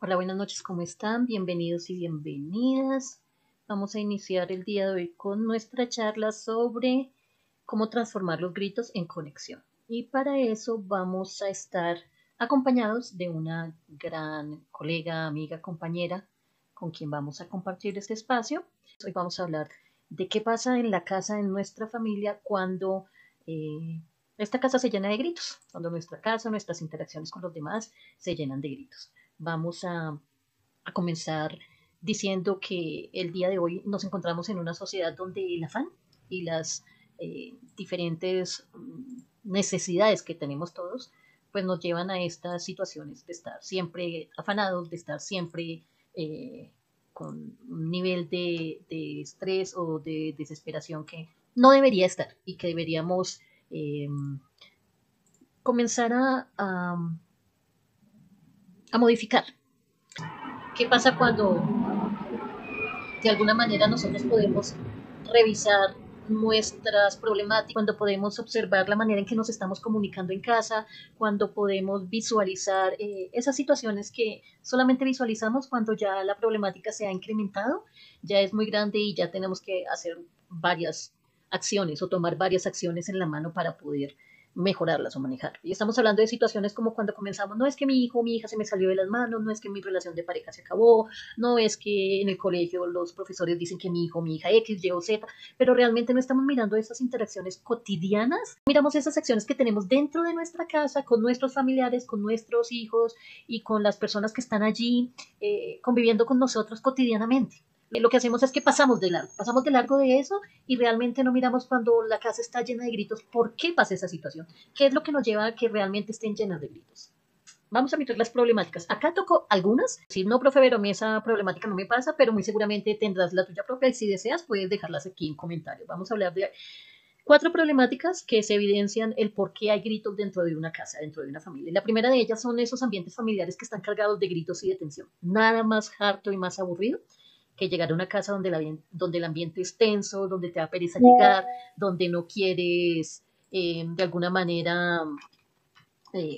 Hola, buenas noches, ¿cómo están? Bienvenidos y bienvenidas. Vamos a iniciar el día de hoy con nuestra charla sobre cómo transformar los gritos en conexión. Y para eso vamos a estar acompañados de una gran colega, amiga, compañera con quien vamos a compartir este espacio. Hoy vamos a hablar de qué pasa en la casa, en nuestra familia, cuando esta casa se llena de gritos, cuando nuestra casa, nuestras interacciones con los demás se llenan de gritos. Vamos a comenzar diciendo que el día de hoy nos encontramos en una sociedad donde el afán y las diferentes necesidades que tenemos todos, pues nos llevan a estas situaciones de estar siempre afanados, de estar siempre con un nivel de estrés o de desesperación que no debería estar y que deberíamos eh, comenzar a modificar. ¿Qué pasa cuando de alguna manera nosotros podemos revisar nuestras problemáticas, cuando podemos observar la manera en que nos estamos comunicando en casa, cuando podemos visualizar esas situaciones que solamente visualizamos cuando ya la problemática se ha incrementado, ya es muy grande y ya tenemos que hacer varias acciones o tomar varias acciones en la mano para poder mejorarlas o manejar. Y estamos hablando de situaciones como cuando comenzamos, no es que mi hijo o mi hija se me salió de las manos, no es que mi relación de pareja se acabó, no es que en el colegio los profesores dicen que mi hijo, mi hija X, Y o Z, pero realmente no estamos mirando esas interacciones cotidianas, miramos esas acciones que tenemos dentro de nuestra casa, con nuestros familiares, con nuestros hijos y con las personas que están allí conviviendo con nosotros cotidianamente. Lo que hacemos es que pasamos de largo de eso y realmente no miramos cuando la casa está llena de gritos, ¿por qué pasa esa situación? ¿Qué es lo que nos lleva a que realmente estén llenas de gritos? Vamos a mirar las problemáticas. Acá toco algunas. Si no, profe Vero, a mí esa problemática no me pasa, pero muy seguramente tendrás la tuya propia y si deseas puedes dejarlas aquí en comentarios. Vamos a hablar de cuatro problemáticas que se evidencian el por qué hay gritos dentro de una casa, dentro de una familia. La primera de ellas son esos ambientes familiares que están cargados de gritos y de tensión. Nada más harto y más aburrido que llegar a una casa donde el ambiente es tenso, donde te da pereza llegar, donde no quieres de alguna manera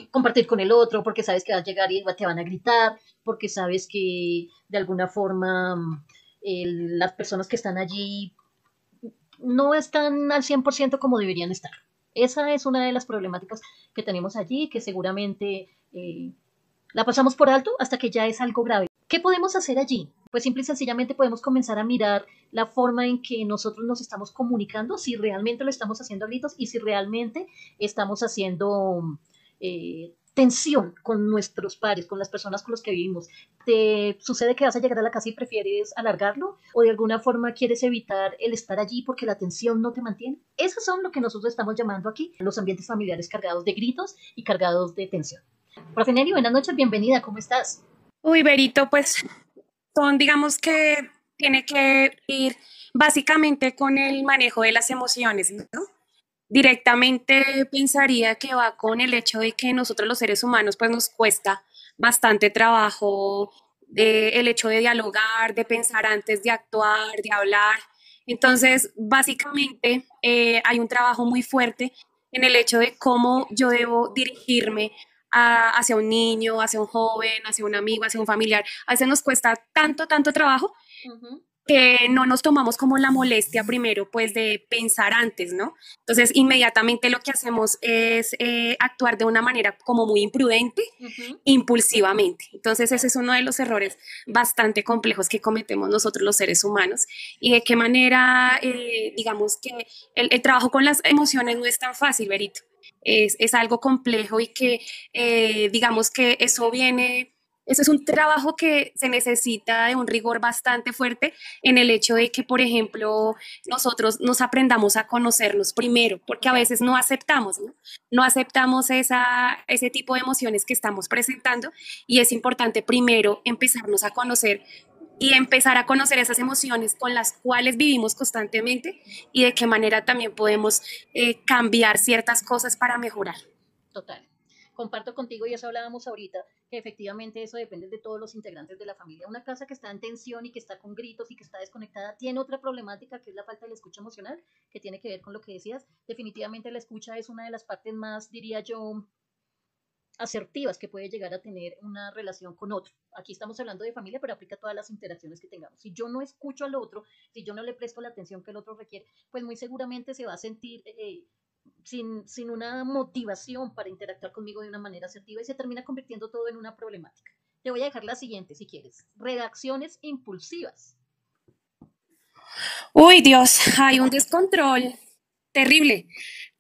compartir con el otro, porque sabes que va a llegar y te van a gritar, porque sabes que de alguna forma las personas que están allí no están al 100% como deberían estar. Esa es una de las problemáticas que tenemos allí, que seguramente la pasamos por alto hasta que ya es algo grave. ¿Qué podemos hacer allí? Pues simple y sencillamente podemos comenzar a mirar la forma en que nosotros nos estamos comunicando, si realmente lo estamos haciendo a gritos y si realmente estamos haciendo tensión con nuestros pares, con las personas con las que vivimos. ¿Te sucede que vas a llegar a la casa y prefieres alargarlo? ¿O de alguna forma quieres evitar el estar allí porque la tensión no te mantiene? Esos son lo que nosotros estamos llamando aquí los ambientes familiares cargados de gritos y cargados de tensión. Profe Neri, buenas noches, bienvenida, ¿cómo estás? Uy, Berito, pues son, digamos que tiene que ir básicamente con el manejo de las emociones, ¿no? Directamente pensaría que va con el hecho de que nosotros los seres humanos pues nos cuesta bastante trabajo el hecho de dialogar, de pensar antes de actuar, de hablar. Entonces, básicamente hay un trabajo muy fuerte en el hecho de cómo yo debo dirigirme hacia un niño, hacia un joven, hacia un amigo, hacia un familiar. A veces nos cuesta tanto, tanto trabajo Uh -huh. que no nos tomamos como la molestia primero, pues de pensar antes, ¿no? Entonces, inmediatamente lo que hacemos es actuar de una manera como muy imprudente, Uh -huh. impulsivamente. Entonces, ese es uno de los errores bastante complejos que cometemos nosotros los seres humanos y de qué manera, digamos que el trabajo con las emociones no es tan fácil, Berito. Es algo complejo y que, digamos que eso es un trabajo que se necesita de un rigor bastante fuerte en el hecho de que, por ejemplo, nosotros nos aprendamos a conocernos primero, porque a veces no aceptamos, ¿no? No aceptamos ese tipo de emociones que estamos presentando y es importante primero empezarnos a conocer y empezar a conocer esas emociones con las cuales vivimos constantemente y de qué manera también podemos cambiar ciertas cosas para mejorar. Total. Comparto contigo y eso hablábamos ahorita, que efectivamente eso depende de todos los integrantes de la familia. Una casa que está en tensión y que está con gritos y que está desconectada tiene otra problemática que es la falta de la escucha emocional, que tiene que ver con lo que decías. Definitivamente la escucha es una de las partes más, diría yo, asertivas que puede llegar a tener una relación con otro. Aquí estamos hablando de familia, pero aplica a todas las interacciones que tengamos. Si yo no escucho al otro, si yo no le presto la atención que el otro requiere, pues muy seguramente se va a sentir sin una motivación para interactuar conmigo de una manera asertiva y se termina convirtiendo todo en una problemática. Te voy a dejar la siguiente si quieres. Reacciones impulsivas. Uy, Dios, hay un descontrol terrible,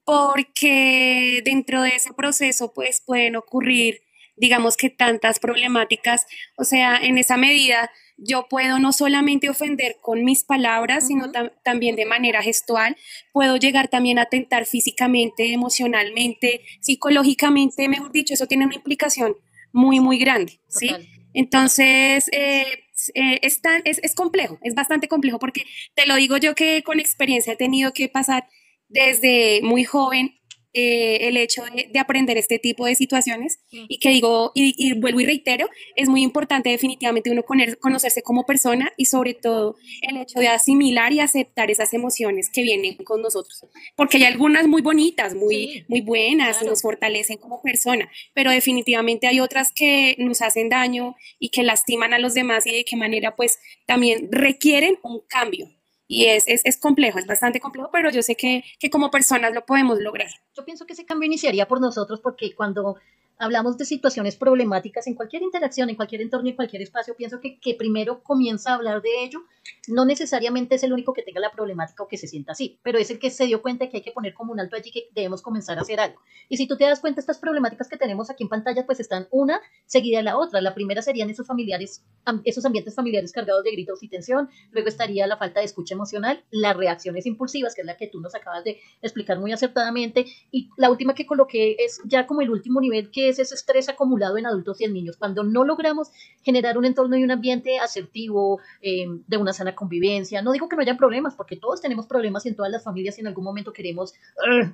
porque dentro de ese proceso pues pueden ocurrir, digamos que tantas problemáticas, o sea, en esa medida yo puedo no solamente ofender con mis palabras, sino también de manera gestual, puedo llegar también a atentar físicamente, emocionalmente, psicológicamente, mejor dicho, eso tiene una implicación muy, muy grande, ¿sí? Total. Entonces, es complejo, es bastante complejo porque te lo digo yo que con experiencia he tenido que pasar desde muy joven el hecho de aprender este tipo de situaciones y que digo, y vuelvo y reitero, es muy importante definitivamente uno conocerse como persona y sobre todo el hecho de asimilar y aceptar esas emociones que vienen con nosotros, porque hay algunas muy bonitas, Sí, muy buenas y claro. nos fortalecen como persona, pero definitivamente hay otras que nos hacen daño y que lastiman a los demás y de qué manera pues también requieren un cambio. Y es complejo, es bastante complejo, pero yo sé que como personas lo podemos lograr. Yo pienso que ese cambio iniciaría por nosotros porque cuando hablamos de situaciones problemáticas en cualquier interacción, en cualquier entorno, en cualquier espacio, pienso que primero comienza a hablar de ello. No necesariamente es el único que tenga la problemática o que se sienta así, pero es el que se dio cuenta que hay que poner como un alto allí, que debemos comenzar a hacer algo. Y si tú te das cuenta, estas problemáticas que tenemos aquí en pantalla, pues están una seguida de la otra. La primera serían esos familiares, esos ambientes familiares cargados de gritos y tensión. Luego estaría la falta de escucha emocional, las reacciones impulsivas, que es la que tú nos acabas de explicar muy acertadamente, y la última que coloqué es ya como el último nivel, que es ese estrés acumulado en adultos y en niños. Cuando no logramos generar un entorno y un ambiente asertivo, de una sana convivencia, no digo que no haya problemas, porque todos tenemos problemas y en todas las familias y en algún momento queremos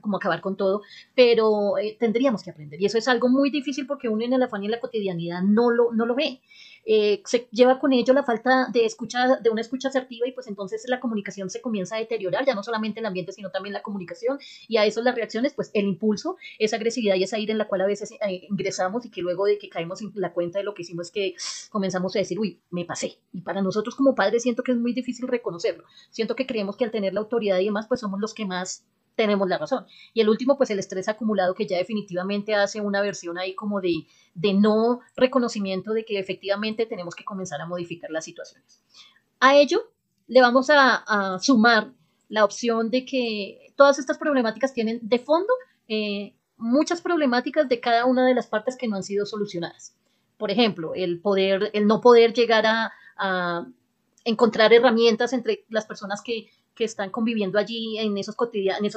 como acabar con todo, pero tendríamos que aprender. Y eso es algo muy difícil porque uno en el afán y en la cotidianidad no lo ve. Se lleva con ello la falta de escucha, de una escucha asertiva, y pues entonces la comunicación se comienza a deteriorar, ya no solamente el ambiente, sino también la comunicación, y a eso las reacciones, pues el impulso, esa agresividad y esa ira en la cual a veces ingresamos y que luego de que caemos en la cuenta de lo que hicimos es que comenzamos a decir, uy, me pasé. Y para nosotros como padres siento que es muy difícil reconocerlo. Siento que creemos que al tener la autoridad y demás, pues somos los que más tenemos la razón. Y el último, pues el estrés acumulado, que ya definitivamente hace una versión ahí como de no reconocimiento de que efectivamente tenemos que comenzar a modificar las situaciones. A ello le vamos a sumar la opción de que todas estas problemáticas tienen de fondo muchas problemáticas de cada una de las partes que no han sido solucionadas. Por ejemplo, el no poder llegar a encontrar herramientas entre las personas que están conviviendo allí en esos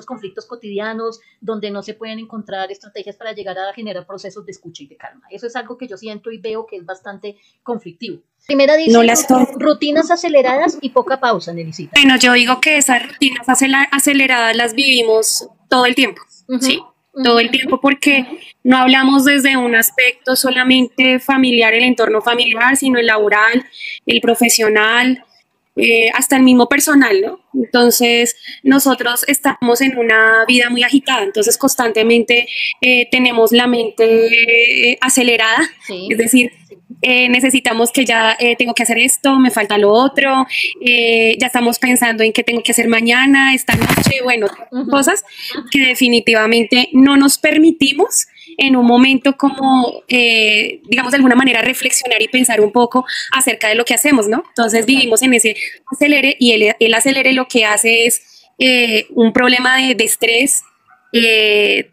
conflictos cotidianos, donde no se pueden encontrar estrategias para llegar a generar procesos de escucha y de calma. Eso es algo que yo siento y veo que es bastante conflictivo. Primera dice, No las rutinas aceleradas y poca pausa, Nelicita. Bueno, yo digo que esas rutinas aceleradas las vivimos todo el tiempo, ¿sí? Todo el tiempo, porque no hablamos desde un aspecto solamente familiar, el entorno familiar, sino el laboral, el profesional, hasta el mismo personal, ¿no? Entonces, nosotros estamos en una vida muy agitada, entonces constantemente tenemos la mente acelerada, Sí. es decir, necesitamos que ya tengo que hacer esto, me falta lo otro, ya estamos pensando en qué tengo que hacer mañana, esta noche, bueno, cosas que definitivamente no nos permitimos en un momento como, digamos, de alguna manera reflexionar y pensar un poco acerca de lo que hacemos, ¿no? Entonces vivimos en ese acelere y el acelere lo que hace es un problema de estrés.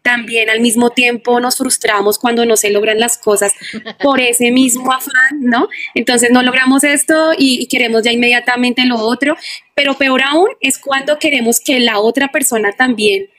También al mismo tiempo nos frustramos cuando no se logran las cosas por ese mismo afán, ¿no? Entonces no logramos esto y queremos ya inmediatamente lo otro, pero peor aún es cuando queremos que la otra persona también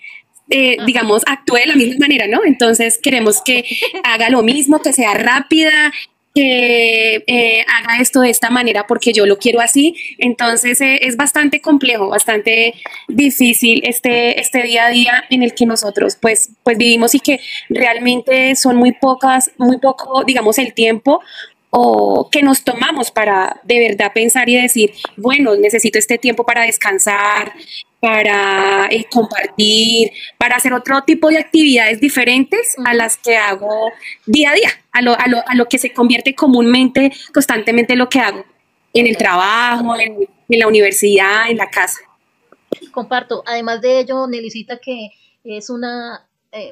digamos, actúe de la misma manera, ¿no? Entonces queremos que haga lo mismo, que sea rápida, que haga esto de esta manera porque yo lo quiero así. Entonces es bastante complejo, bastante difícil este día a día en el que nosotros pues vivimos y que realmente son muy poco, digamos, el tiempo o que nos tomamos para de verdad pensar y decir, bueno, necesito este tiempo para descansar, para compartir, para hacer otro tipo de actividades diferentes a Ujú. las que hago día a día, a lo que se convierte comúnmente, constantemente lo que hago en el Total. trabajo, en la universidad, en la casa. Comparto. Además de ello, Nelicita, que es una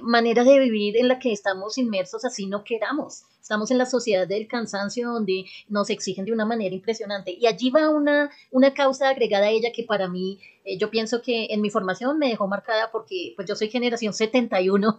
manera de vivir en la que estamos inmersos así no queramos. Estamos en la sociedad del cansancio donde nos exigen de una manera impresionante. Y allí va una causa agregada a ella que para mí, yo pienso que en mi formación me dejó marcada porque pues yo soy generación 71,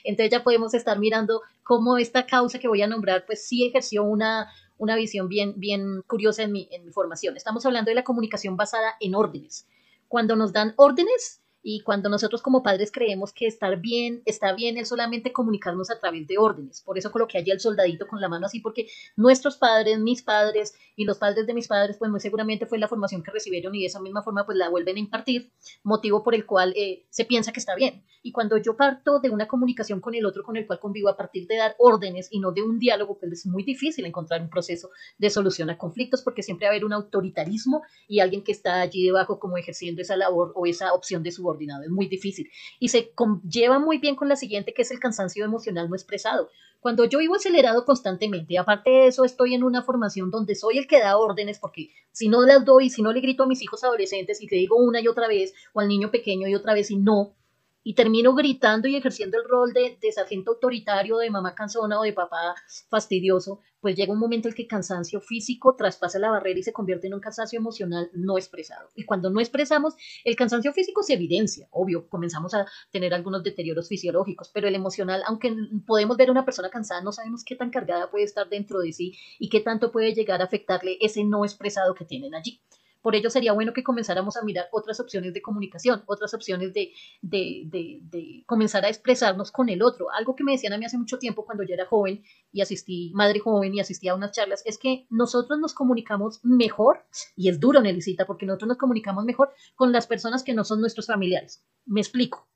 entonces ya podemos estar mirando cómo esta causa que voy a nombrar pues sí ejerció una visión bien curiosa en mi formación. Estamos hablando de la comunicación basada en órdenes cuando nos dan órdenes y cuando nosotros como padres creemos que está bien es solamente comunicarnos a través de órdenes. Por eso coloqué allí el soldadito con la mano así, porque nuestros padres, mis padres y los padres de mis padres, pues muy seguramente fue la formación que recibieron y de esa misma forma pues la vuelven a impartir, motivo por el cual se piensa que está bien. Y cuando yo parto de una comunicación con el otro con el cual convivo a partir de dar órdenes y no de un diálogo, pues es muy difícil encontrar un proceso de solución a conflictos porque siempre va a haber un autoritarismo y alguien que está allí debajo como ejerciendo esa labor o esa opción de subordinado. Es muy difícil. Y se lleva muy bien con la siguiente, que es el cansancio emocional no expresado. Cuando yo vivo acelerado constantemente, aparte de eso, estoy en una formación donde soy el que da órdenes, porque si no las doy, si no le grito a mis hijos adolescentes y te digo una y otra vez, o al niño pequeño y otra vez y no, y termino gritando y ejerciendo el rol de sargento autoritario, de mamá cansona o de papá fastidioso, pues llega un momento en que el cansancio físico traspasa la barrera y se convierte en un cansancio emocional no expresado. Y cuando no expresamos, el cansancio físico se evidencia, obvio, comenzamos a tener algunos deterioros fisiológicos, pero el emocional, aunque podemos ver a una persona cansada, no sabemos qué tan cargada puede estar dentro de sí y qué tanto puede llegar a afectarle ese no expresado que tienen allí. Por ello sería bueno que comenzáramos a mirar otras opciones de comunicación, otras opciones de comenzar a expresarnos con el otro. Algo que me decían a mí hace mucho tiempo cuando yo era joven y asistí, madre joven y asistí a unas charlas, es que nosotros nos comunicamos mejor, y es duro, Nelicita, porque nosotros nos comunicamos mejor con las personas que no son nuestros familiares. Me explico.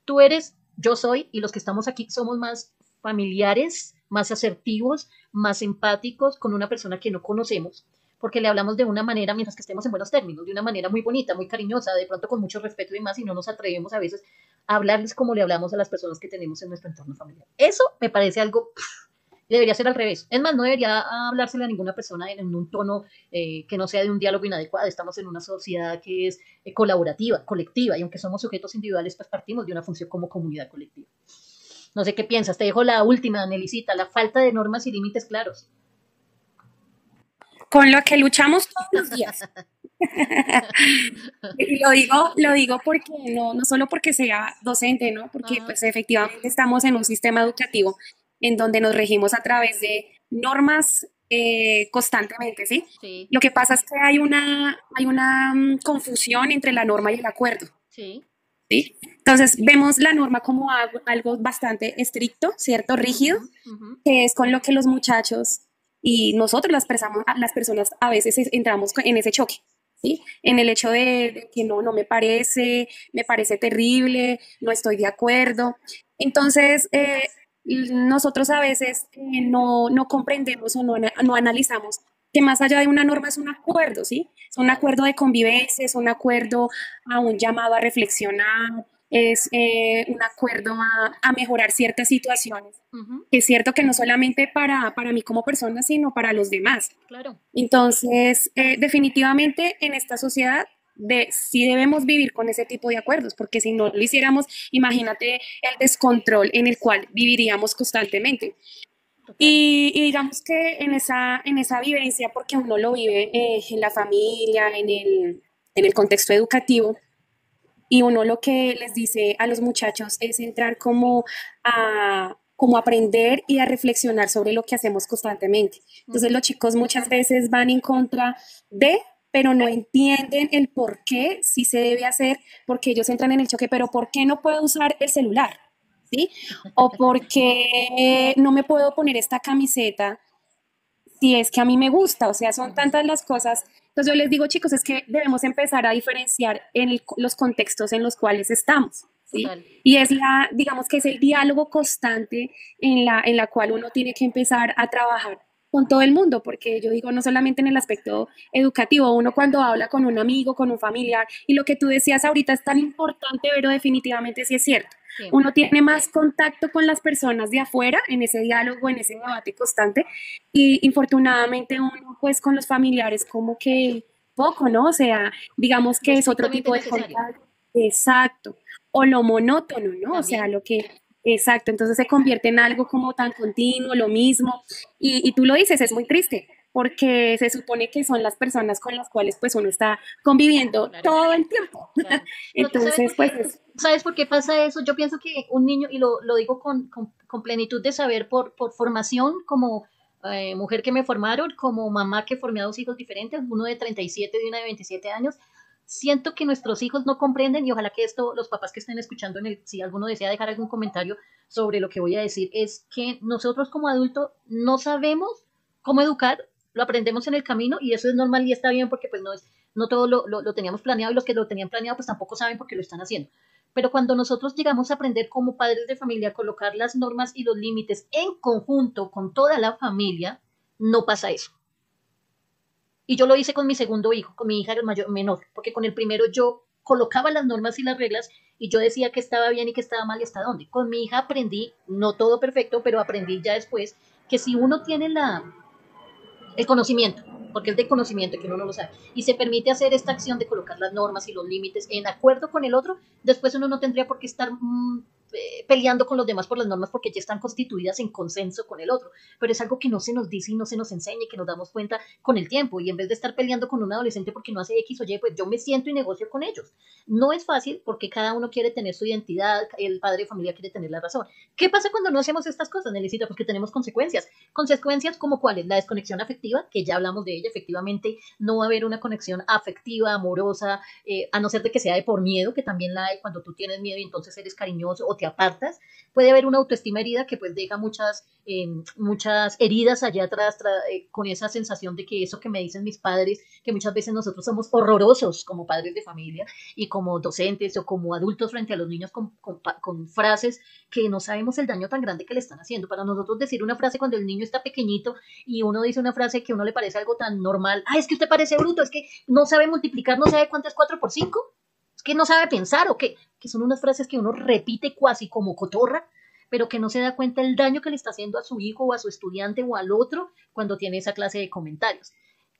Tú eres, yo soy, y los que estamos aquí somos más familiares, más asertivos, más empáticos con una persona que no conocemos, porque le hablamos de una manera, mientras que estemos en buenos términos, de una manera muy bonita, muy cariñosa, de pronto con mucho respeto y más, y no nos atrevemos a veces a hablarles como le hablamos a las personas que tenemos en nuestro entorno familiar. Eso me parece algo debería ser al revés. Es más, no debería hablársele a ninguna persona en un tono que no sea de un diálogo inadecuado. Estamos en una sociedad que es colaborativa, colectiva, y aunque somos sujetos individuales, pues partimos de una función como comunidad colectiva. No sé qué piensas. Te dejo la última, Nelicita, la falta de normas y límites claros. Con lo que luchamos todos los días. Y lo digo porque no solo porque sea docente, ¿no? Porque Ajá, pues efectivamente estamos en un sistema educativo en donde nos regimos a través de normas constantemente, ¿sí? sí, Lo que pasa es que hay una confusión entre la norma y el acuerdo, sí. ¿sí? Entonces vemos la norma como algo bastante estricto, ¿cierto? Rígido, Uh-huh, uh-huh. que es con lo que los muchachos y nosotros las personas a veces entramos en ese choque, ¿sí? En el hecho de que no me parece terrible, no estoy de acuerdo. Entonces, nosotros a veces no comprendemos o no analizamos que más allá de una norma es un acuerdo, ¿sí? Es un Total. acuerdo de convivencia, es un acuerdo a un llamado a reflexionar, es un acuerdo a mejorar ciertas situaciones. Uh-huh, Es cierto que no solamente para mí como persona, sino para los demás. claro. Entonces, definitivamente en esta sociedad sí debemos vivir con ese tipo de acuerdos, porque si no lo hiciéramos, imagínate el descontrol en el cual viviríamos constantemente. Total. Y digamos que en esa vivencia, porque uno lo vive en la familia, en el contexto educativo, y uno lo que les dice a los muchachos es entrar como a aprender y a reflexionar sobre lo que hacemos constantemente. Entonces Uh-huh. los chicos muchas veces van en contra de, pero no entienden el por qué sí se debe hacer, porque ellos entran en el choque, pero ¿por qué no puedo usar el celular? ¿Sí? O por qué no me puedo poner esta camiseta si es que a mí me gusta, o sea, son Uh-huh. tantas las cosas. Entonces yo les digo, chicos, es que debemos empezar a diferenciar los contextos en los cuales estamos, ¿sí? Total. Y digamos que es el diálogo constante en la cual uno tiene que empezar a trabajar con todo el mundo, porque yo digo, no solamente en el aspecto educativo, uno cuando habla con un amigo, con un familiar, y lo que tú decías ahorita es tan importante, pero definitivamente sí es cierto. Sí, Uno tiene más contacto con las personas de afuera en ese diálogo, en ese debate constante, y infortunadamente uno pues con los familiares como que poco, ¿no? O sea, digamos lo que es otro estrictamente tipo de necesario contacto. Exacto. O lo monótono, ¿no? O sea, también. lo que, exacto, entonces se convierte en algo como tan continuo, lo mismo. Y tú lo dices, es muy triste, porque se supone que son las personas con las cuales pues uno está conviviendo Claro, todo el tiempo. claro. Pero tú sabes Entonces, por pues qué, es, ¿sabes por qué pasa eso? Yo pienso que un niño, y lo digo con plenitud de saber por formación, como mujer que me formaron, como mamá que formé a dos hijos diferentes, uno de 37 y una de 27 años, siento que nuestros hijos no comprenden y ojalá que esto, los papás que estén escuchando, si alguno desea dejar algún comentario sobre lo que voy a decir, es que nosotros como adultos no sabemos cómo educar, lo aprendemos en el camino y eso es normal y está bien porque pues no todo lo teníamos planeado y los que lo tenían planeado pues tampoco saben por qué lo están haciendo. Pero cuando nosotros llegamos a aprender como padres de familia a colocar las normas y los límites en conjunto con toda la familia, no pasa eso. Y yo lo hice con mi segundo hijo, con mi hija el mayor, menor, porque con el primero yo colocaba las normas y las reglas y yo decía que estaba bien y que estaba mal y hasta dónde. Con mi hija aprendí, no todo perfecto, pero aprendí ya después que si uno tiene el conocimiento, porque es de conocimiento que uno no lo sabe, y se permite hacer esta acción de colocar las normas y los límites en acuerdo con el otro, después uno no tendría por qué estar peleando con los demás por las normas porque ya están constituidas en consenso con el otro, pero es algo que no se nos dice y no se nos enseña y que nos damos cuenta con el tiempo, y en vez de estar peleando con un adolescente porque no hace X o Y, pues yo me siento y negocio con ellos. No es fácil porque cada uno quiere tener su identidad, el padre de familia quiere tener la razón. ¿Qué pasa cuando no hacemos estas cosas, Nelicita? Porque tenemos consecuencias. Consecuencias como cuáles: la desconexión afectiva, que ya hablamos de ella, efectivamente no va a haber una conexión afectiva, amorosa, a no ser de que sea de por miedo, que también la hay cuando tú tienes miedo y entonces eres cariñoso o te apartas. Puede haber una autoestima herida que pues deja muchas heridas allá atrás con esa sensación de que eso que me dicen mis padres, que muchas veces nosotros somos horrorosos como padres de familia y como docentes o como adultos frente a los niños con frases que no sabemos el daño tan grande que le están haciendo. Para nosotros decir una frase cuando el niño está pequeñito y uno dice una frase que a uno le parece algo tan normal, ah, es que usted parece bruto, es que no sabe multiplicar, no sabe cuánto es 4 por 5, es que no sabe pensar o qué, que son unas frases que uno repite cuasi como cotorra, pero que no se da cuenta el daño que le está haciendo a su hijo o a su estudiante o al otro cuando tiene esa clase de comentarios.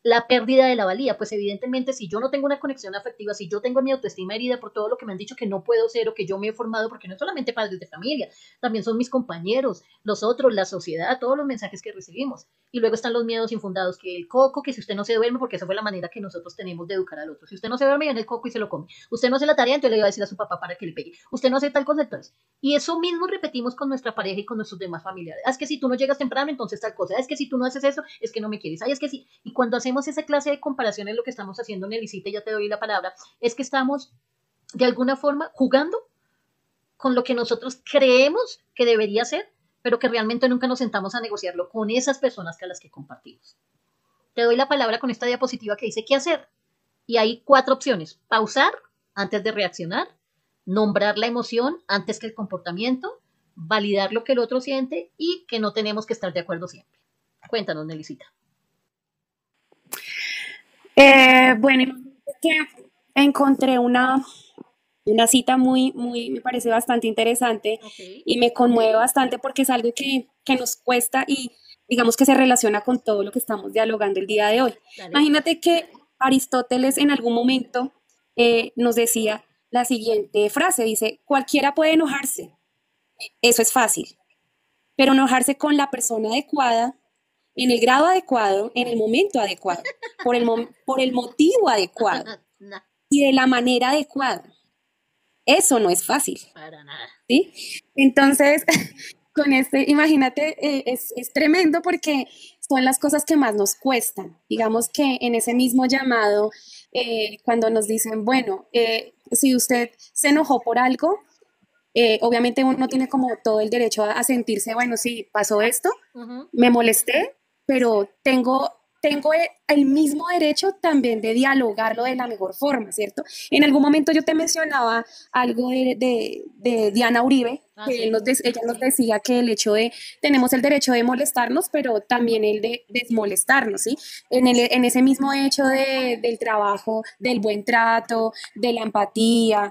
La pérdida de la valía, pues evidentemente si yo no tengo una conexión afectiva, si yo tengo mi autoestima herida por todo lo que me han dicho que no puedo ser o que yo me he formado, porque no es solamente padres de familia, también son mis compañeros, los otros, la sociedad, todos los mensajes que recibimos. Y luego están los miedos infundados, que el coco, que si usted no se duerme, porque esa fue la manera que nosotros tenemos de educar al otro. Si usted no se duerme, viene el coco y se lo come. Usted no hace la tarea, entonces le va a decir a su papá para que le pegue. Usted no hace tal cosa, entonces. Y eso mismo repetimos con nuestra pareja y con nuestros demás familiares. Ah, es que si tú no llegas temprano, entonces tal cosa. Ah, es que si tú no haces eso, es que no me quieres. Ay, es que sí. Y cuando hacemos esa clase de comparaciones, lo que estamos haciendo, Nelicita, ya te doy la palabra, es que estamos de alguna forma jugando con lo que nosotros creemos que debería ser, pero que realmente nunca nos sentamos a negociarlo con esas personas a las que compartimos. Te doy la palabra con esta diapositiva que dice qué hacer. Y hay 4 opciones: pausar antes de reaccionar, nombrar la emoción antes que el comportamiento, validar lo que el otro siente y que no tenemos que estar de acuerdo siempre. Cuéntanos, Nelicita. Bueno, es que encontré una cita me parece bastante interesante Ok, y me conmueve bastante porque es algo que nos cuesta y digamos que se relaciona con todo lo que estamos dialogando el día de hoy. dale. Imagínate que Aristóteles en algún momento nos decía la siguiente frase, dice, cualquiera puede enojarse, eso es fácil, pero enojarse con la persona adecuada, en el grado adecuado, en el momento adecuado, por el motivo adecuado No, y de la manera adecuada, eso no es fácil. para nada. ¿Sí? Entonces, con imagínate, es tremendo porque son las cosas que más nos cuestan. Digamos que en ese mismo llamado, cuando nos dicen, bueno, si usted se enojó por algo, obviamente uno tiene como todo el derecho a sentirse, bueno, sí, pasó esto, Uh -huh. me molesté, pero tengo el mismo derecho también de dialogarlo de la mejor forma, ¿cierto? En algún momento yo te mencionaba algo de Diana Uribe, Ah, que sí, ella nos sí. decía que el hecho de, tenemos el derecho de molestarnos, pero también el de desmolestarnos, ¿sí? En ese mismo hecho del trabajo, del buen trato, de la empatía,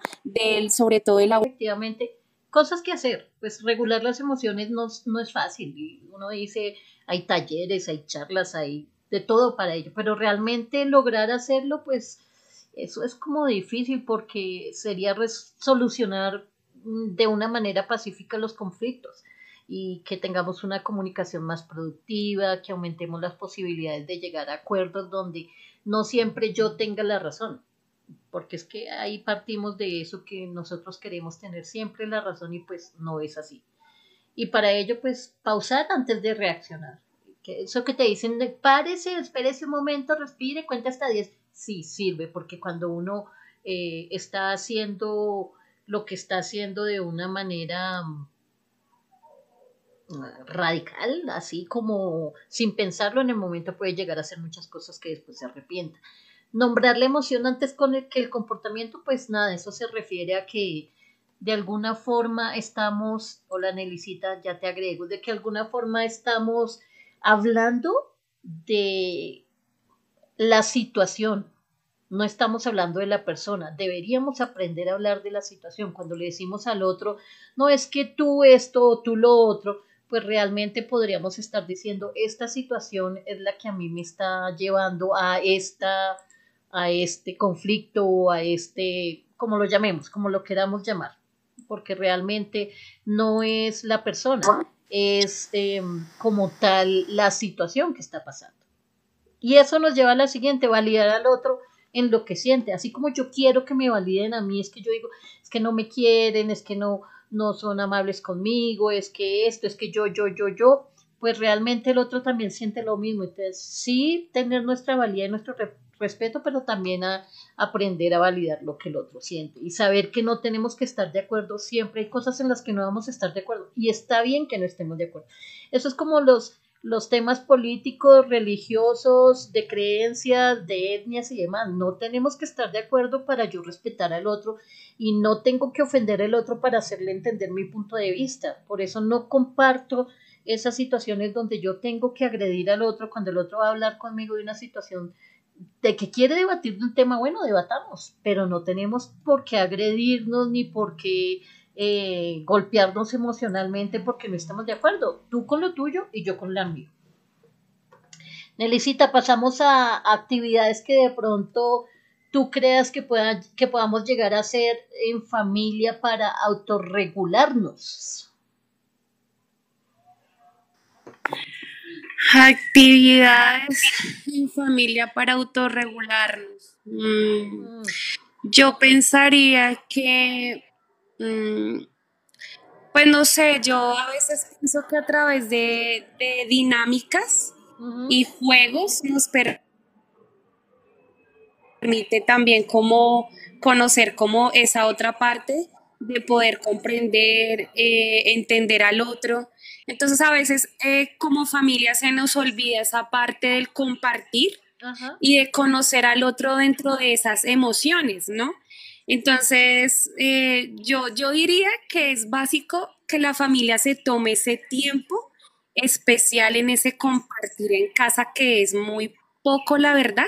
sobre todo de la... Efectivamente, cosas que hacer. Pues regular las emociones no es fácil. Y uno dice, hay talleres, hay charlas, hay de todo para ello, pero realmente lograr hacerlo, pues eso es como difícil porque sería solucionar de una manera pacífica los conflictos y que tengamos una comunicación más productiva, que aumentemos las posibilidades de llegar a acuerdos donde no siempre yo tenga la razón, porque es que ahí partimos de eso que nosotros queremos tener siempre la razón y pues no es así. Y para ello pues pausar antes de reaccionar. Que eso que te dicen, de, párese, espérese un momento, respire, cuenta hasta 10, sí sirve, porque cuando uno está haciendo lo que está haciendo de una manera radical, así como sin pensarlo en el momento puede llegar a hacer muchas cosas que después se arrepienta. Nombrar la emoción antes con el que el comportamiento, pues nada, eso se refiere a que de alguna forma estamos, hola Nelicita, ya te agrego, de que de alguna forma estamos hablando de la situación, no estamos hablando de la persona, deberíamos aprender a hablar de la situación. Cuando le decimos al otro, no es que tú esto o tú lo otro, pues realmente podríamos estar diciendo, esta situación es la que a mí me está llevando a este conflicto o a este, como lo llamemos, como lo queramos llamar, porque realmente no es la persona, es como tal la situación que está pasando. Y eso nos lleva a la siguiente, validar al otro en lo que siente. Así como yo quiero que me validen a mí, es que yo digo, es que no me quieren, es que no son amables conmigo, es que esto, es que yo, pues realmente el otro también siente lo mismo. Entonces, sí, tener nuestra valía y nuestro respeto, pero también aprender a validar lo que el otro siente y saber que no tenemos que estar de acuerdo siempre. Hay cosas en las que no vamos a estar de acuerdo y está bien que no estemos de acuerdo. Eso es como los temas políticos, religiosos, de creencias, de etnias y demás. No tenemos que estar de acuerdo para yo respetar al otro y no tengo que ofender al otro para hacerle entender mi punto de vista. Por eso no comparto esas situaciones donde yo tengo que agredir al otro cuando el otro va a hablar conmigo de una situación de que quiere debatir de un tema, bueno, debatamos, pero no tenemos por qué agredirnos ni por qué golpearnos emocionalmente porque no estamos de acuerdo. Tú con lo tuyo y yo con lo mío. Nelicita, pasamos a actividades que de pronto tú creas que podamos llegar a hacer en familia para autorregularnos. Actividades en familia para autorregularnos. Mm, Yo pensaría que, mm, pues no sé, yo a veces pienso que a través de dinámicas ujú, y juegos nos permite también como conocer como esa otra parte de poder comprender, entender al otro. Entonces a veces como familia se nos olvida esa parte del compartir ajá, y de conocer al otro dentro de esas emociones, ¿no? Entonces, yo diría que es básico que la familia se tome ese tiempo especial en ese compartir en casa, que es muy poco, la verdad,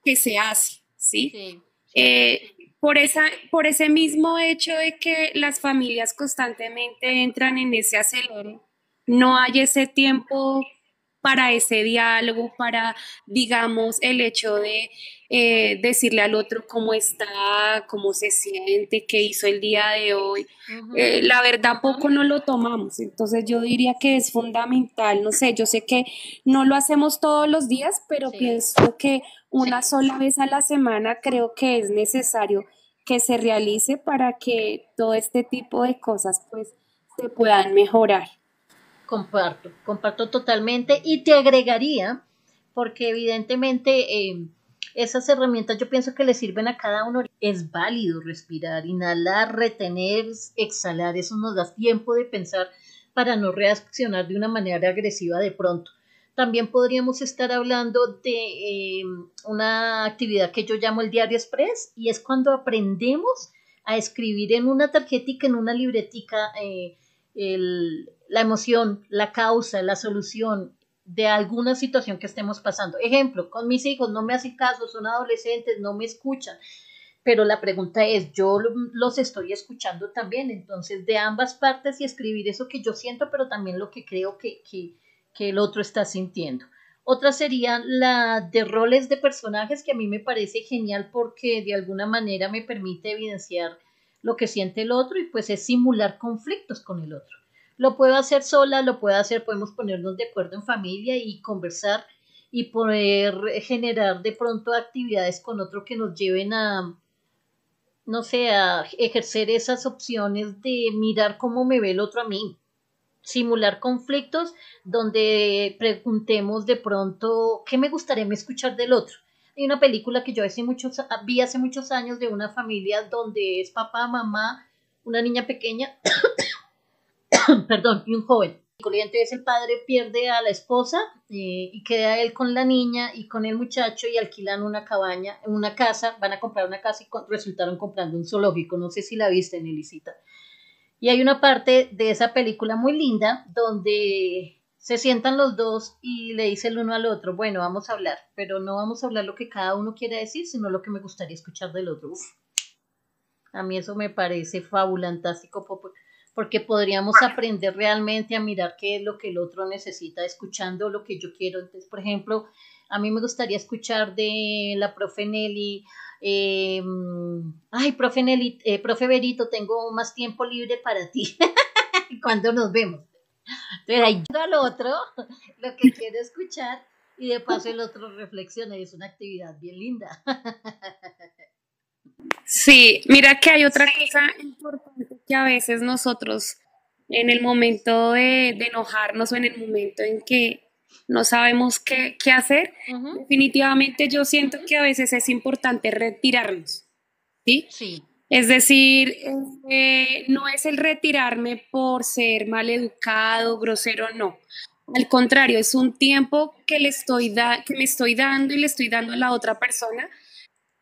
que se hace, ¿sí? sí, cierto. Eh, por ese mismo hecho de que las familias constantemente entran en ese acelere, no hay ese tiempo para ese diálogo, para, digamos, el hecho de decirle al otro cómo está, cómo se siente, qué hizo el día de hoy. Ujú, La verdad, poco no lo tomamos, entonces yo diría que es fundamental, no sé, yo sé que no lo hacemos todos los días, pero sí. pienso que una sola vez a la semana creo que es necesario que se realice para que todo este tipo de cosas pues se puedan mejorar. Comparto totalmente y te agregaría, porque evidentemente esas herramientas yo pienso que le sirven a cada uno. Es válido respirar, inhalar, retener, exhalar, eso nos da tiempo de pensar para no reaccionar de una manera agresiva de pronto. También podríamos estar hablando de una actividad que yo llamo el diario express, y es cuando aprendemos a escribir en una tarjetica, en una libretica, la emoción, la causa, la solución de alguna situación que estemos pasando. Ejemplo, con mis hijos no me hacen caso, son adolescentes, no me escuchan, pero la pregunta es, yo los estoy escuchando también, entonces de ambas partes, y escribir eso que yo siento, pero también lo que creo que el otro está sintiendo. Otra sería la de roles de personajes, que a mí me parece genial porque de alguna manera me permite evidenciar lo que siente el otro, y pues es simular conflictos con el otro. Lo puedo hacer sola, lo puedo hacer, podemos ponernos de acuerdo en familia y conversar y poder generar de pronto actividades con otro que nos lleven a, no sé, a ejercer esas opciones de mirar cómo me ve el otro a mí, simular conflictos donde preguntemos de pronto qué me gustaría escuchar del otro. Hay una película que yo vi hace muchos años, de una familia donde es papá, mamá, una niña pequeña, perdón, y un joven. Y entonces el padre pierde a la esposa, y queda él con la niña y con el muchacho, y alquilan una cabaña, una casa, van a comprar una casa y resultaron comprando un zoológico. No sé si la viste, Nelicita. Y hay una parte de esa película muy linda donde se sientan los dos y le dice el uno al otro, bueno, vamos a hablar, pero no vamos a hablar lo que cada uno quiera decir, sino lo que me gustaría escuchar del otro. Uf, a mí eso me parece fabulantástico, porque podríamos aprender realmente a mirar qué es lo que el otro necesita, escuchando lo que yo quiero. Entonces, por ejemplo, a mí me gustaría escuchar de la profe Nelly, eh, ay, profe Nelly, profe Berito, tengo más tiempo libre para ti. Cuando nos vemos. Entonces, ahí yo al otro lo que quiero escuchar, y de paso el otro reflexiona, y es una actividad bien linda. Sí, mira que hay otra cosa importante que a veces nosotros en el momento de enojarnos o en el momento en que no sabemos qué hacer, Ujú. definitivamente yo siento que a veces es importante retirarnos, ¿sí? Sí, Es decir, no es el retirarme por ser maleducado, grosero, no. Al contrario, es un tiempo que que me estoy dando y le estoy dando a la otra persona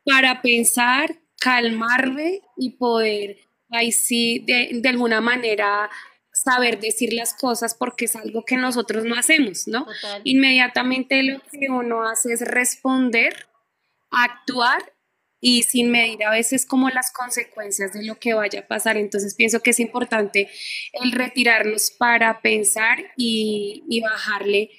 para pensar, calmarme y poder, ahí sí, de alguna manera saber decir las cosas porque es algo que nosotros no hacemos, ¿no? total. Inmediatamente lo que uno hace es responder, actuar y sin medir a veces como las consecuencias de lo que vaya a pasar. Entonces pienso que es importante el retirarnos para pensar y bajarle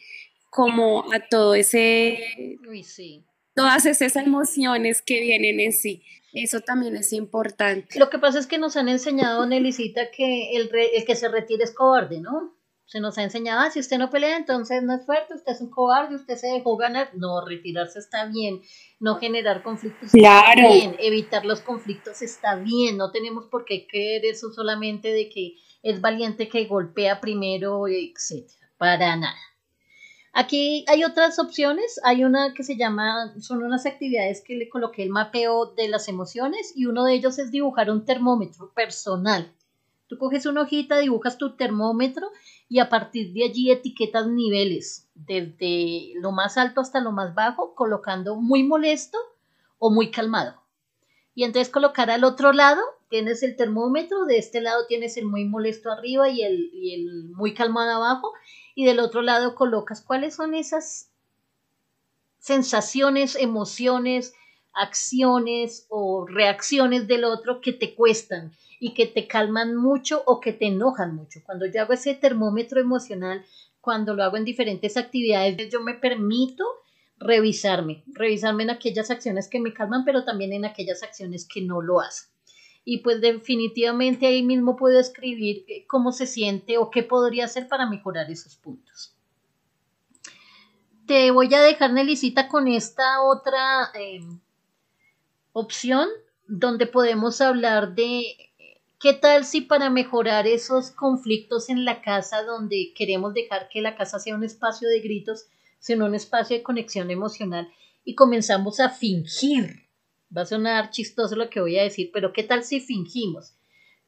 como a todo ese Uy, sí. todas esas emociones que vienen en sí. Eso también es importante. Lo que pasa es que nos han enseñado, Nelicita, que el que se retira es cobarde, ¿no? Se nos ha enseñado, si usted no pelea, entonces no es fuerte, usted es un cobarde, usted se dejó ganar. No, retirarse está bien, no generar conflictos está Claro, bien, evitar los conflictos está bien, no tenemos por qué creer eso solamente de que es valiente que golpea primero, etcétera, para nada. Aquí hay otras opciones, hay una que se llama, son unas actividades que le coloqué el mapeo de las emociones, y uno de ellos es dibujar un termómetro personal. Tú coges una hojita, dibujas tu termómetro, y a partir de allí etiquetas niveles, desde lo más alto hasta lo más bajo, colocando muy molesto o muy calmado. Y entonces colocar al otro lado, tienes el termómetro, de este lado tienes el muy molesto arriba y el muy calmado abajo, y del otro lado colocas cuáles son esas sensaciones, emociones, acciones o reacciones del otro que te cuestan y que te calman mucho o que te enojan mucho. Cuando yo hago ese termómetro emocional, cuando lo hago en diferentes actividades, yo me permito revisarme en aquellas acciones que me calman, pero también en aquellas acciones que no lo hacen. Y pues definitivamente ahí mismo puedo escribir cómo se siente o qué podría hacer para mejorar esos puntos. Te voy a dejar, Nelicita, con esta otra opción, donde podemos hablar de qué tal si para mejorar esos conflictos en la casa, donde queremos dejar que la casa sea un espacio de gritos, sino un espacio de conexión emocional, y comenzamos a fingir. Va a sonar chistoso lo que voy a decir, pero ¿qué tal si fingimos?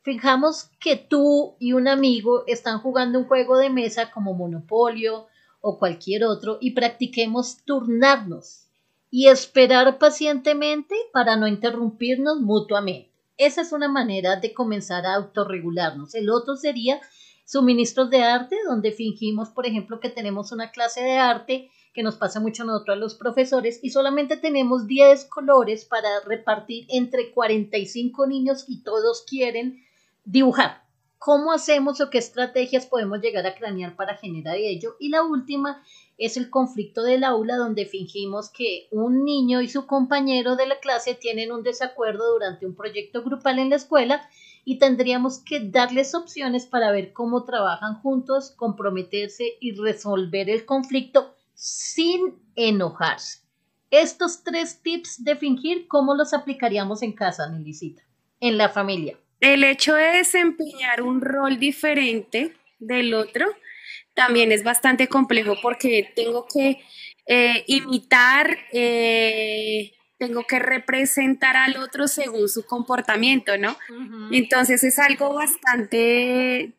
Fijamos que tú y un amigo están jugando un juego de mesa como Monopolio o cualquier otro y practiquemos turnarnos y esperar pacientemente para no interrumpirnos mutuamente. Esa es una manera de comenzar a autorregularnos. El otro sería suministros de arte, donde fingimos, por ejemplo, que tenemos una clase de arte que nos pasa mucho a nosotros a los profesores y solamente tenemos 10 colores para repartir entre 45 niños y todos quieren dibujar. ¿Cómo hacemos o qué estrategias podemos llegar a cranear para generar ello? Y la última es el conflicto del aula, donde fingimos que un niño y su compañero de la clase tienen un desacuerdo durante un proyecto grupal en la escuela y tendríamos que darles opciones para ver cómo trabajan juntos, comprometerse y resolver el conflicto sin enojarse. Estos 3 tips de fingir, ¿cómo los aplicaríamos en casa, Nelicita? En la familia. El hecho de desempeñar un rol diferente del otro también es bastante complejo porque tengo que imitar, tengo que representar al otro según su comportamiento, ¿no? Entonces es algo bastante,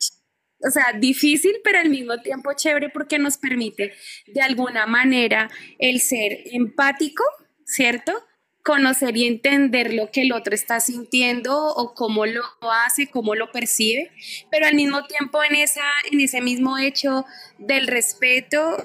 o sea, difícil, pero al mismo tiempo chévere porque nos permite de alguna manera el ser empático, ¿cierto? Conocer y entender lo que el otro está sintiendo o cómo lo hace, cómo lo percibe, pero al mismo tiempo en ese mismo hecho del respeto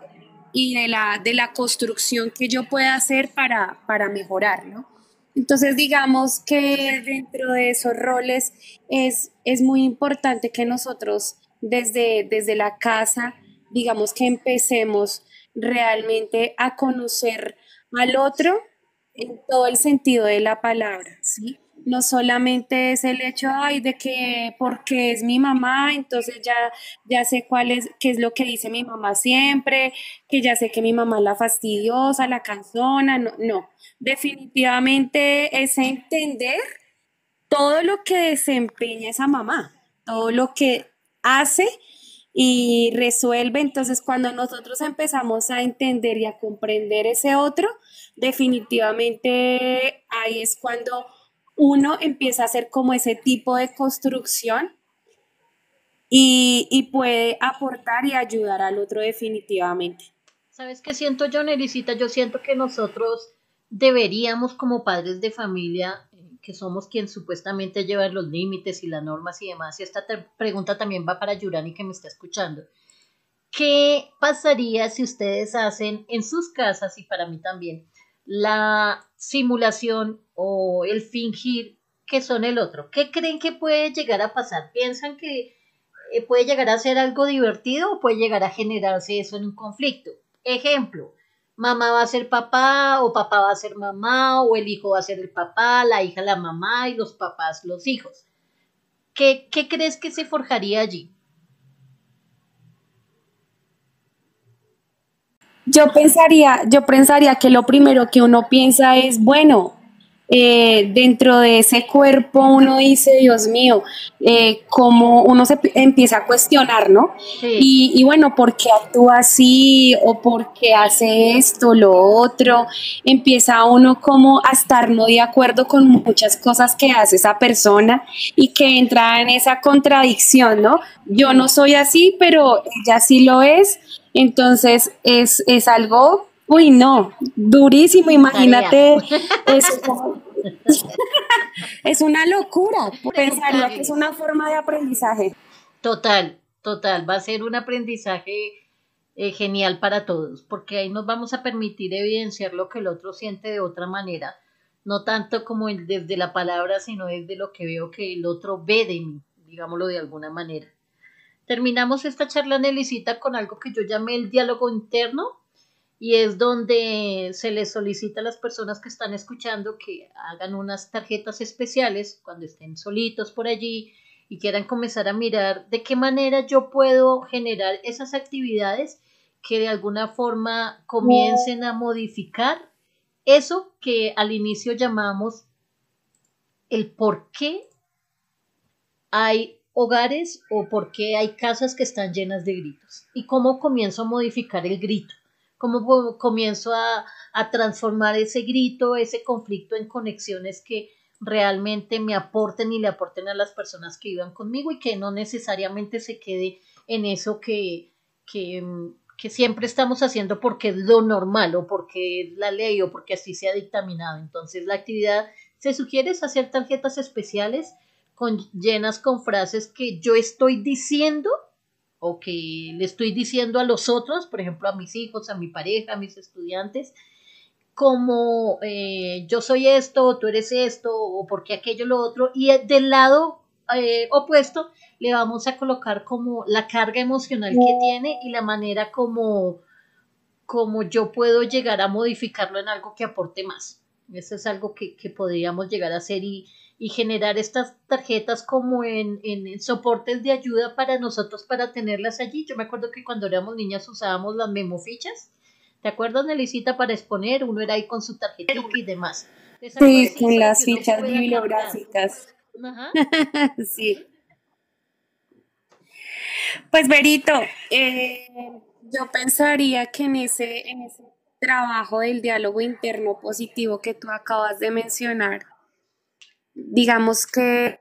y de la construcción que yo pueda hacer para mejorar, ¿no? Entonces, digamos que dentro de esos roles es muy importante que nosotros desde la casa, digamos que empecemos realmente a conocer al otro en todo el sentido de la palabra, ¿sí? No solamente es el hecho, ay, de que porque es mi mamá, entonces ya sé qué es lo que dice mi mamá siempre, que ya sé que mi mamá es la fastidiosa, la cansona, no, no. Definitivamente es entender todo lo que desempeña esa mamá, todo lo que hace y resuelve. Entonces, cuando nosotros empezamos a entender y a comprender ese otro, definitivamente ahí es cuando uno empieza a hacer como ese tipo de construcción y puede aportar y ayudar al otro definitivamente. ¿Sabes qué siento yo, Nelicita? Yo siento que nosotros deberíamos, como padres de familia, que somos quien supuestamente lleva los límites y las normas y demás, y esta pregunta también va para Yurani que me está escuchando. ¿Qué pasaría si ustedes hacen en sus casas y para mí también la simulación o el fingir que son el otro? ¿Qué creen que puede llegar a pasar? ¿Piensan que puede llegar a ser algo divertido o puede llegar a generarse eso en un conflicto? Ejemplo, mamá va a ser papá o papá va a ser mamá o el hijo va a ser el papá, la hija la mamá y los papás los hijos. ¿Qué crees que se forjaría allí? Yo pensaría que lo primero que uno piensa es, bueno, dentro de ese cuerpo uno dice, Dios mío, cómo uno empieza a cuestionar, ¿no? Sí, Y bueno, ¿por qué actúa así? ¿O por qué hace esto, lo otro? Empieza uno como a estar no de acuerdo con muchas cosas que hace esa persona y que entra en esa contradicción, ¿no? Yo no sí, soy así, pero ella sí lo es. Entonces es algo, uy, no, durísimo, tarea. imagínate eso, es una locura. Pensaría que es Preguntarles. una forma de aprendizaje. Total, total, va a ser un aprendizaje genial para todos, porque ahí nos vamos a permitir evidenciar lo que el otro siente de otra manera, no tanto como desde la palabra, sino desde lo que veo que el otro ve de mí, digámoslo de alguna manera. Terminamos esta charla, Nelicita, con algo que yo llamé el diálogo interno, y es donde se les solicita a las personas que están escuchando que hagan unas tarjetas especiales cuando estén solitos por allí y quieran comenzar a mirar de qué manera yo puedo generar esas actividades que de alguna forma comiencen a modificar eso que al inicio llamamos el por qué hay hogares o por qué hay casas que están llenas de gritos y cómo comienzo a modificar el grito, cómo comienzo a transformar ese grito, ese conflicto en conexiones que realmente me aporten y le aporten a las personas que vivan conmigo y que no necesariamente se quede en eso que, que siempre estamos haciendo porque es lo normal o porque es la ley o porque así se ha dictaminado. Entonces la actividad se sugiere es hacer tarjetas especiales llenas con frases que yo estoy diciendo o que le estoy diciendo a los otros, por ejemplo a mis hijos, a mi pareja, a mis estudiantes, como yo soy esto, o tú eres esto, o porque aquello lo otro, y del lado opuesto le vamos a colocar como la carga emocional que tiene y la manera como yo puedo llegar a modificarlo en algo que aporte más. Eso es algo que podríamos llegar a hacer y generar estas tarjetas como en soportes de ayuda para nosotros para tenerlas allí. Yo me acuerdo que cuando éramos niñas usábamos las memofichas. ¿Te acuerdas, Nelicita, para exponer? Uno era ahí con su tarjetita y demás. Es algo Sí, así con para que las uno fichas pueda cargar. bibliográficas. Ajá. Sí. Pues Berito, yo pensaría que en ese trabajo del diálogo interno positivo que tú acabas de mencionar, digamos que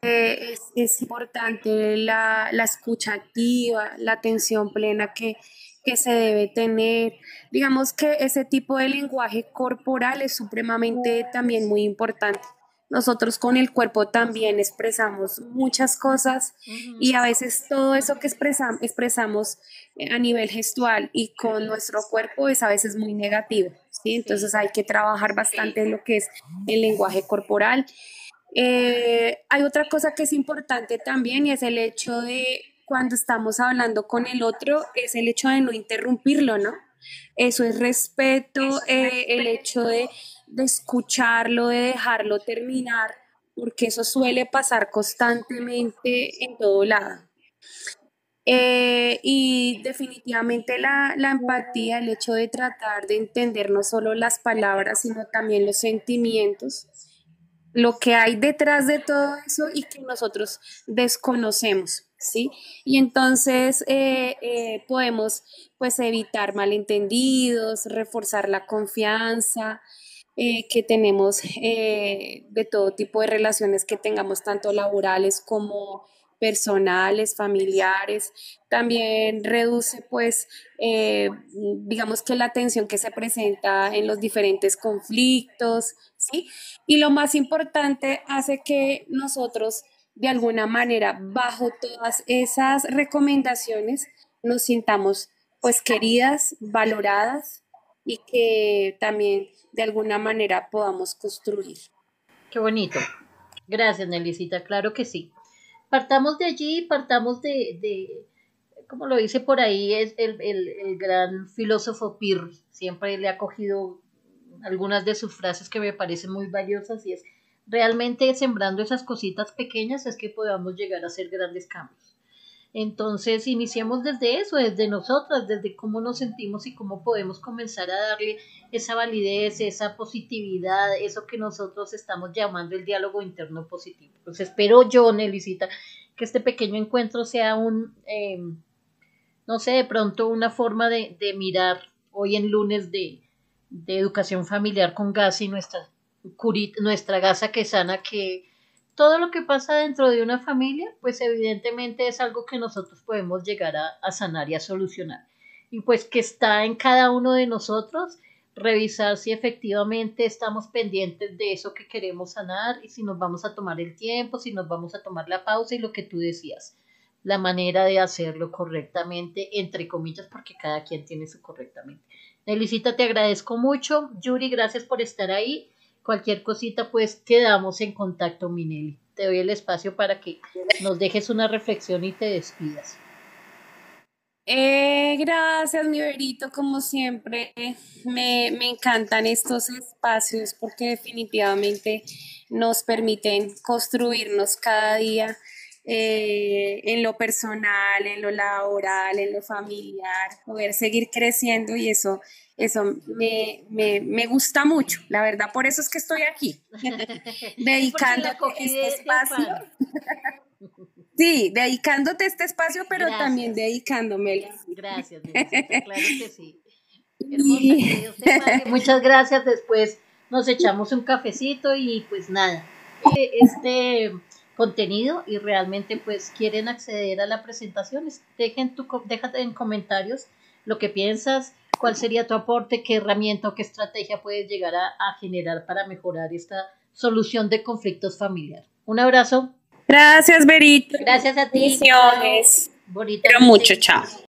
es importante la escucha activa, la atención plena que se debe tener. Digamos que ese tipo de lenguaje corporal es supremamente también muy importante. Nosotros con el cuerpo también expresamos muchas cosas y Ujú. a veces todo eso que expresamos a nivel gestual y con nuestro cuerpo es a veces muy negativo, ¿sí? Entonces Sí. hay que trabajar bastante en lo que es el lenguaje corporal. Hay otra cosa que es importante también y es el hecho de cuando estamos hablando con el otro, es el hecho de no interrumpirlo, ¿no? Eso es respeto, el hecho de escucharlo, de dejarlo terminar, porque eso suele pasar constantemente en todo lado. Y definitivamente la empatía, el hecho de tratar de entender no solo las palabras, sino también los sentimientos, lo que hay detrás de todo eso y que nosotros desconocemos, ¿sí? Y entonces podemos pues evitar malentendidos, reforzar la confianza que tenemos de todo tipo de relaciones que tengamos, tanto laborales como personales, familiares. También reduce pues digamos que la tensión que se presenta en los diferentes conflictos, ¿sí? Y lo más importante, hace que nosotros, de alguna manera, bajo todas esas recomendaciones, nos sintamos pues queridas, valoradas y que también de alguna manera podamos construir. Qué bonito. Gracias, Nelicita. Claro que sí. Partamos de allí, partamos como lo dice por ahí, es el gran filósofo Pirri. Siempre le ha cogido algunas de sus frases que me parecen muy valiosas y es realmente sembrando esas cositas pequeñas es que podamos llegar a hacer grandes cambios. Entonces, iniciemos desde eso, desde nosotras, desde cómo nos sentimos y cómo podemos comenzar a darle esa validez, esa positividad, eso que nosotros estamos llamando el diálogo interno positivo. Pues espero yo, Nelicita, que este pequeño encuentro sea no sé, de pronto una forma de mirar hoy en lunes de educación familiar con Gaza y nuestra Gaza que sana, que todo lo que pasa dentro de una familia, pues evidentemente es algo que nosotros podemos llegar a sanar y a solucionar. Y pues que está en cada uno de nosotros revisar si efectivamente estamos pendientes de eso que queremos sanar y si nos vamos a tomar el tiempo, si nos vamos a tomar la pausa y lo que tú decías, la manera de hacerlo correctamente, entre comillas, porque cada quien tiene su correctamente. Nelicita, te agradezco mucho. Yuri, gracias por estar ahí. Cualquier cosita, pues quedamos en contacto, Minelli. Te doy el espacio para que nos dejes una reflexión y te despidas. Gracias, mi Berito, como siempre, me encantan estos espacios porque definitivamente nos permiten construirnos cada día en lo personal, en lo laboral, en lo familiar, poder seguir creciendo y eso me gusta mucho, la verdad, por eso es que estoy aquí, Sí, porque la dedicándote cogí este de espacio. afán. Sí, dedicándote este espacio, pero también Gracias. dedicándomelo. Gracias, Nelicita. Claro que sí. Hermosa, que Y Dios te pague. Muchas gracias. Después nos echamos un cafecito y pues nada. Este contenido y realmente pues quieren acceder a la presentación, déjate en comentarios lo que piensas, cuál sería tu aporte, qué herramienta o qué estrategia puedes llegar a generar para mejorar esta solución de conflictos familiares. Un abrazo. Gracias, Berito. Gracias a ti. Bendiciones. Bonita Pero noche. mucho, chao.